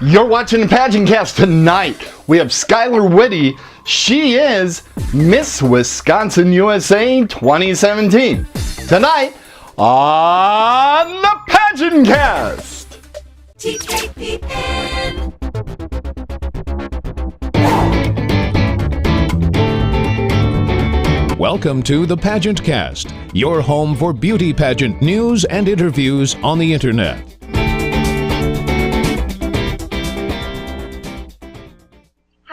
You're watching the PageantCast tonight. We have Skylar Witte. She is Miss Wisconsin USA 2017. Tonight on the PageantCast. TKPN. Welcome to the PageantCast, your home for beauty pageant news and interviews on the internet.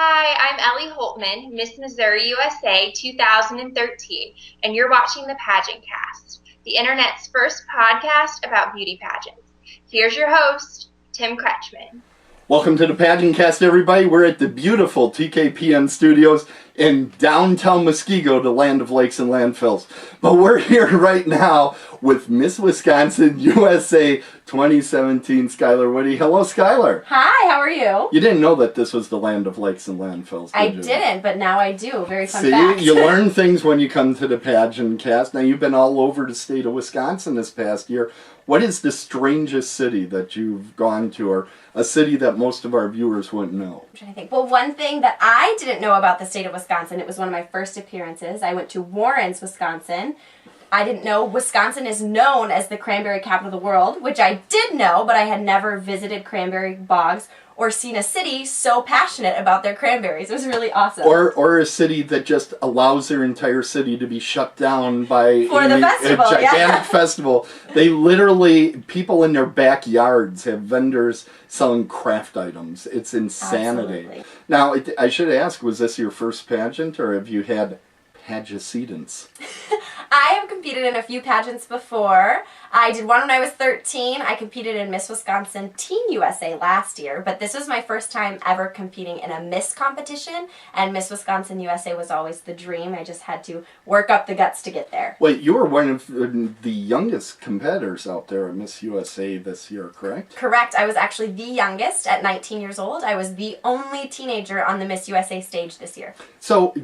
Hi, I'm Ellie Holtman, Miss Missouri USA 2013, and you're watching the PageantCast, the internet's first podcast about beauty pageants. Here's your host, Tim Kretschmann. Welcome to the PageantCast, everybody. We're at the beautiful TKPN studios in downtown Muskego, the land of lakes and landfills. But we're here right now with Miss Wisconsin USA 2017, Skylar Witte. Hello, Skylar. Hi, how are you? You didn't know that this was the land of lakes and landfills, did you? I didn't, but now I do. Very fun See, fact. you learn things when you come to the PageantCast. Now, you've been all over the state of Wisconsin this past year. What is the strangest city that you've gone to, or a city that most of our viewers wouldn't know? I'm trying to think. Well, one thing that I didn't know about the state of Wisconsin, it was one of my first appearances. I went to Warrens, Wisconsin. I didn't know Wisconsin is known as the cranberry capital of the world, which I did know, but I had never visited cranberry bogs or seen a city so passionate about their cranberries. It was really awesome. Or a city that just allows their entire city to be shut down by For the festival, a gigantic yeah. festival. They literally, people in their backyards have vendors selling craft items. It's insanity. Absolutely. Now, I should ask, was this your first pageant, or have you had pageantants? I have competed in a few pageants before. I did one when I was 13. I competed in Miss Wisconsin Teen USA last year, but this was my first time ever competing in a Miss competition, and Miss Wisconsin USA was always the dream. I just had to work up the guts to get there. Wait, you were one of the youngest competitors out there at Miss USA this year, correct? Correct. I was actually the youngest at 19 years old. I was the only teenager on the Miss USA stage this year. So,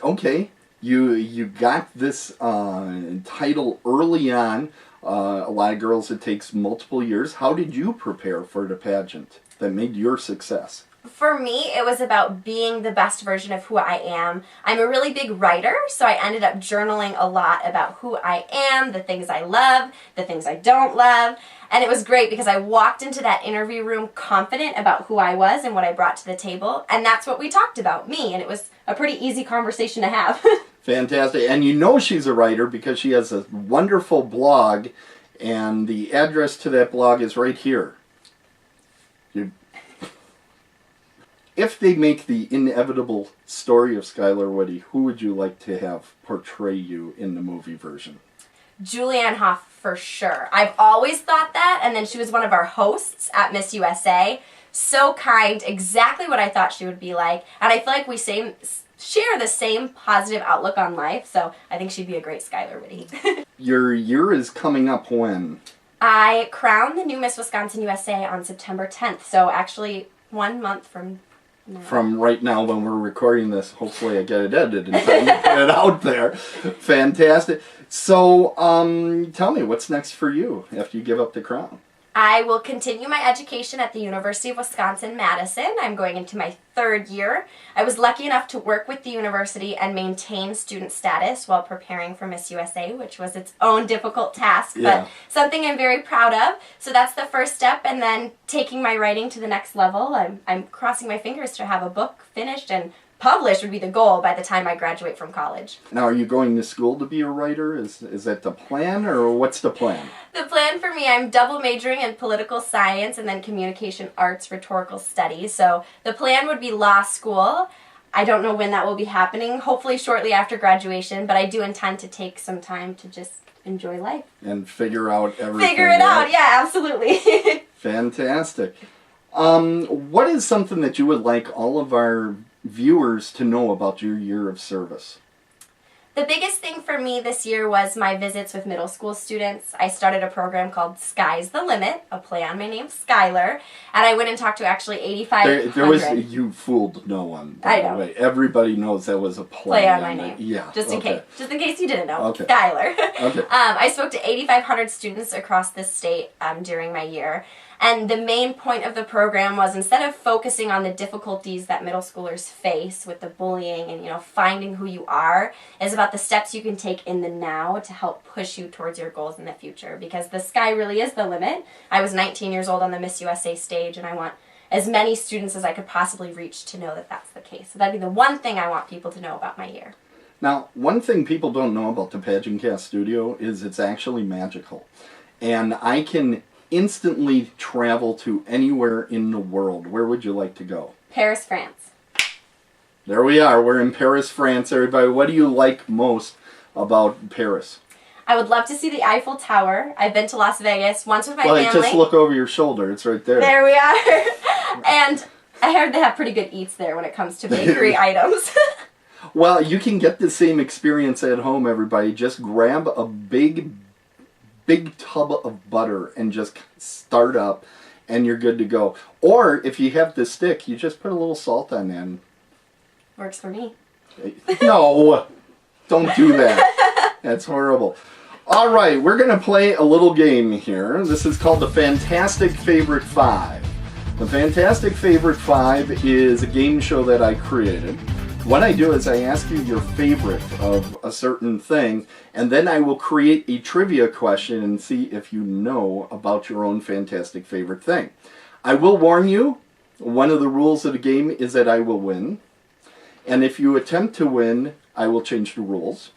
okay. You got this title early on. A lot of girls, it takes multiple years. How did you prepare for the pageant that made your success? For me, it was about being the best version of who I am. I'm a really big writer, so I ended up journaling a lot about who I am, the things I love, the things I don't love. And it was great because I walked into that interview room confident about who I was and what I brought to the table. And that's what we talked about, me. And it was a pretty easy conversation to have. Fantastic. And you know she's a writer because she has a wonderful blog, and the address to that blog is right here. If they make the inevitable story of Skylar Witte, who would you like to have portray you in the movie version? Julianne Hough for sure. I've always thought that, and then she was one of our hosts at Miss USA. So kind, exactly what I thought she would be like, and I feel like we share the same positive outlook on life, so I think she'd be a great Skylar Witte. Your year is coming up when? I crowned the new Miss Wisconsin USA on September 10th, so actually 1 month from now. From right now when we're recording this. Hopefully I get it edited in time to put it out there. Fantastic. So, tell me, what's next for you after you give up the crown? I will continue my education at the University of Wisconsin-Madison. I'm going into my 3rd year. I was lucky enough to work with the university and maintain student status while preparing for Miss USA, which was its own difficult task, but something I'm very proud of. So that's the first step, and then taking my writing to the next level. I'm crossing my fingers to have a book finished and published would be the goal by the time I graduate from college. Now, are you going to school to be a writer? Is that the plan, or what's the plan? The plan for me, I'm double majoring in political science and then communication arts rhetorical studies. So the plan would be law school. I don't know when that will be happening, hopefully shortly after graduation, but I do intend to take some time to just enjoy life. And figure out everything. Figure it out, yeah, absolutely. Fantastic. What is something that you would like all of our viewers to know about your year of service? The biggest thing for me this year was my visits with middle school students. I started a program called Sky's the Limit, a play on my name, Skylar, and I went and talked to actually 8,500. You fooled no one, I by the know. way. Everybody knows that was a play on my name. Yeah. Just in case you didn't know. Okay. Skylar. Okay. I spoke to 8,500 students across the state during my year. And the main point of the program was, instead of focusing on the difficulties that middle schoolers face with the bullying and, finding who you are, is about the steps you can take in the now to help push you towards your goals in the future. Because the sky really is the limit. I was 19 years old on the Miss USA stage, and I want as many students as I could possibly reach to know that that's the case. So that'd be the one thing I want people to know about my year. Now, one thing people don't know about the PageantCast studio is it's actually magical. And I can instantly travel to anywhere in the world. Where would you like to go? Paris, France. There we are. We're in Paris, France, everybody. What do you like most about Paris? I would love to see the Eiffel Tower. I've been to Las Vegas once with my family. Just look over your shoulder. It's right there. There we are. And I heard they have pretty good eats there when it comes to bakery items. Well, you can get the same experience at home, everybody. Just grab a big tub of butter and just start up, and you're good to go. Or if you have the stick, you just put a little salt on that. Works for me. No, don't do that. That's horrible. All right, we're going to play a little game here. This is called the Fantastic Favorite 5. The Fantastic Favorite 5 is a game show that I created. What I do is I ask you your favorite of a certain thing, and then I will create a trivia question and see if you know about your own fantastic favorite thing. I will warn you, one of the rules of the game is that I will win. And if you attempt to win, I will change the rules.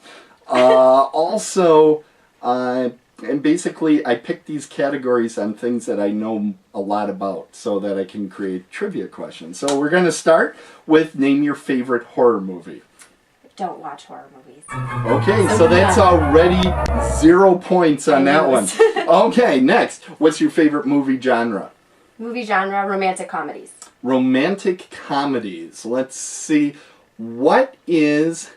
And basically I pick these categories on things that I know a lot about so that I can create trivia questions. So we're going to start with name your favorite horror movie. Don't watch horror movies. Okay, so that's already 0 points on that one. Okay, next. What's your favorite movie genre? Movie genre, romantic comedies. Romantic comedies. Let's see. What is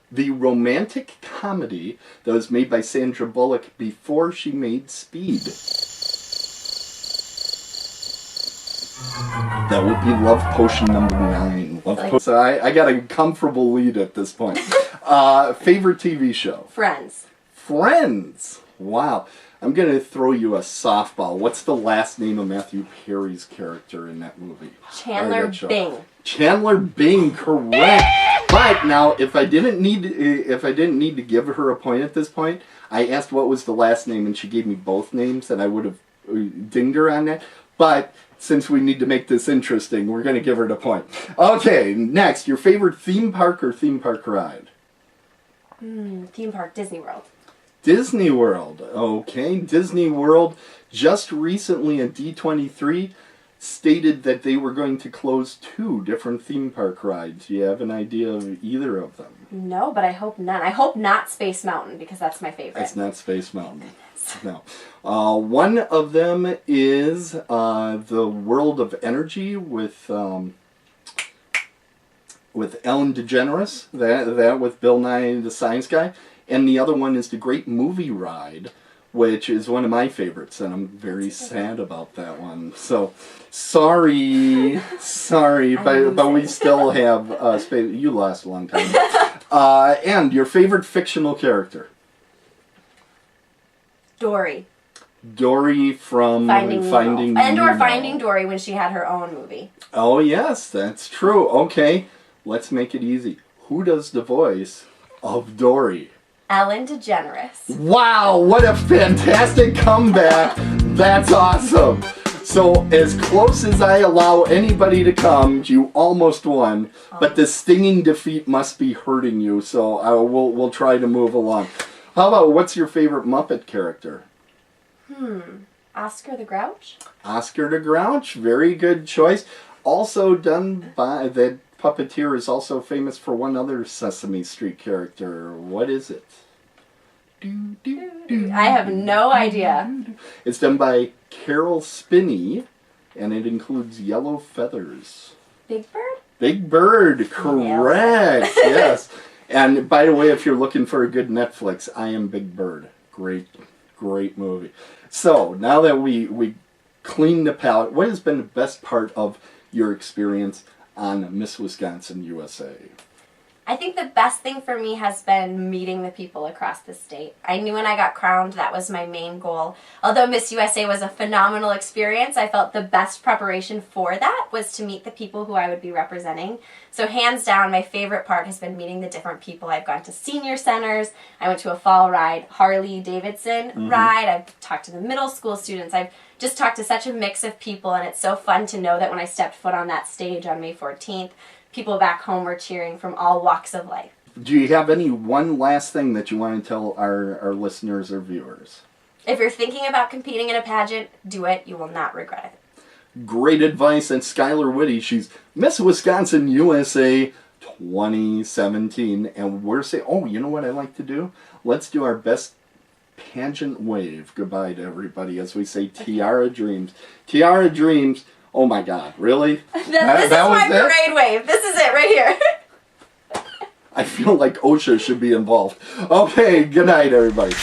the romantic comedy that was made by Sandra Bullock before she made Speed? That would be Love Potion #9. So I got a comfortable lead at this point. Favorite TV show? Friends. Friends. Wow. I'm going to throw you a softball. What's the last name of Matthew Perry's character in that movie? Chandler Bing. Chandler Bing, correct. But now, if I didn't need to give her a point at this point, I asked what was the last name, and she gave me both names, and I would have dinged her on that. But since we need to make this interesting, we're going to give her the point. Okay, next, your favorite theme park or theme park ride? Theme park, Disney World. Disney World. Okay, Disney World just recently at D23 stated that they were going to close 2 different theme park rides. Do you have an idea of either of them? No, but I hope none. I hope not Space Mountain, because that's my favorite. It's not Space Mountain. No. One of them is the World of Energy with Ellen DeGeneres. That with Bill Nye the Science Guy. And the other one is the Great Movie Ride, which is one of my favorites, and I'm very sad about that one. So, sorry, but we still have space. You last a long time. And your favorite fictional character? Dory. Dory from Finding Nemo. And/or Finding Dory when she had her own movie. Oh yes, that's true. Okay, let's make it easy. Who does the voice of Dory? Ellen DeGeneres. Wow, what a fantastic comeback. That's awesome. So, as close as I allow anybody to come, you almost won. But the stinging defeat must be hurting you, so we'll try to move along. How about, what's your favorite Muppet character? Oscar the Grouch? Oscar the Grouch, very good choice. Also done by, that puppeteer is also famous for one other Sesame Street character. What is it? I have no idea. It's done by Carol Spinney, and it includes Yellow Feathers. Big Bird? Big Bird, correct. Yes. And by the way, if you're looking for a good Netflix, I Am Big Bird. Great movie. So, now that we cleaned the palate, what has been the best part of your experience on Miss Wisconsin USA? I think the best thing for me has been meeting the people across the state. I knew when I got crowned that was my main goal. Although Miss USA was a phenomenal experience, I felt the best preparation for that was to meet the people who I would be representing. So hands down, my favorite part has been meeting the different people. I've gone to senior centers, I went to a fall ride, Harley-Davidson ride, I've talked to the middle school students, I've just talked to such a mix of people, and it's so fun to know that when I stepped foot on that stage on May 14th, people back home were cheering from all walks of life. Do you have one last thing that you want to tell our listeners or viewers? If you're thinking about competing in a pageant, do it. You will not regret it. Great advice. And Skylar Witte, she's Miss Wisconsin USA 2017. And we're saying, oh, you know what I like to do? Let's do our best pageant wave goodbye to everybody as we say Tiara Dreams. Tiara Dreams. Oh my God, really? This is my parade wave. This is it right here. I feel like OSHA should be involved. Okay, good night, everybody.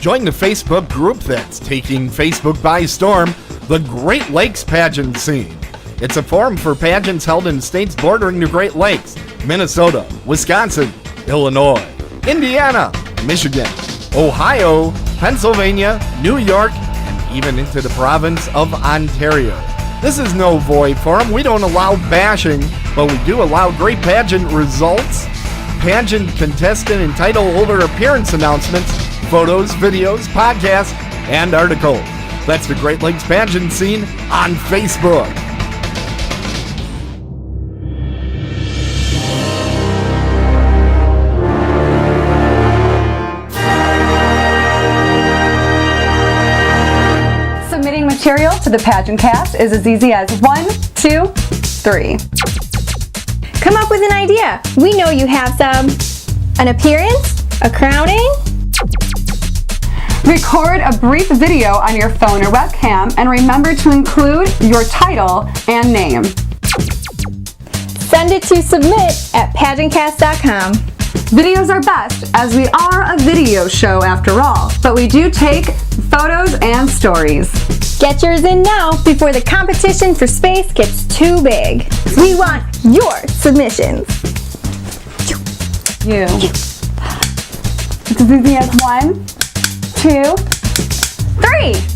Join the Facebook group that's taking Facebook by storm, the Great Lakes Pageant Scene. It's a forum for pageants held in states bordering the Great Lakes: Minnesota, Wisconsin, Illinois, Indiana, Michigan, Ohio, Pennsylvania, New York, and even into the province of Ontario. This is no void forum. We don't allow bashing, but we do allow great pageant results, pageant contestant and title holder appearance announcements, photos, videos, podcasts, and articles. That's the Great Lakes Pageant Scene on Facebook. Submitting material to the PageantCast is as easy as 1, 2, 3. Come up with an idea. We know you have some. An appearance? A crowning? Record a brief video on your phone or webcam and remember to include your title and name. Send it to submit at PageantCast.com. Videos are best as we are a video show after all, but we do take photos and stories. Get yours in now before the competition for space gets too big. We want your submissions. You. It's as easy as 1, 2, 3.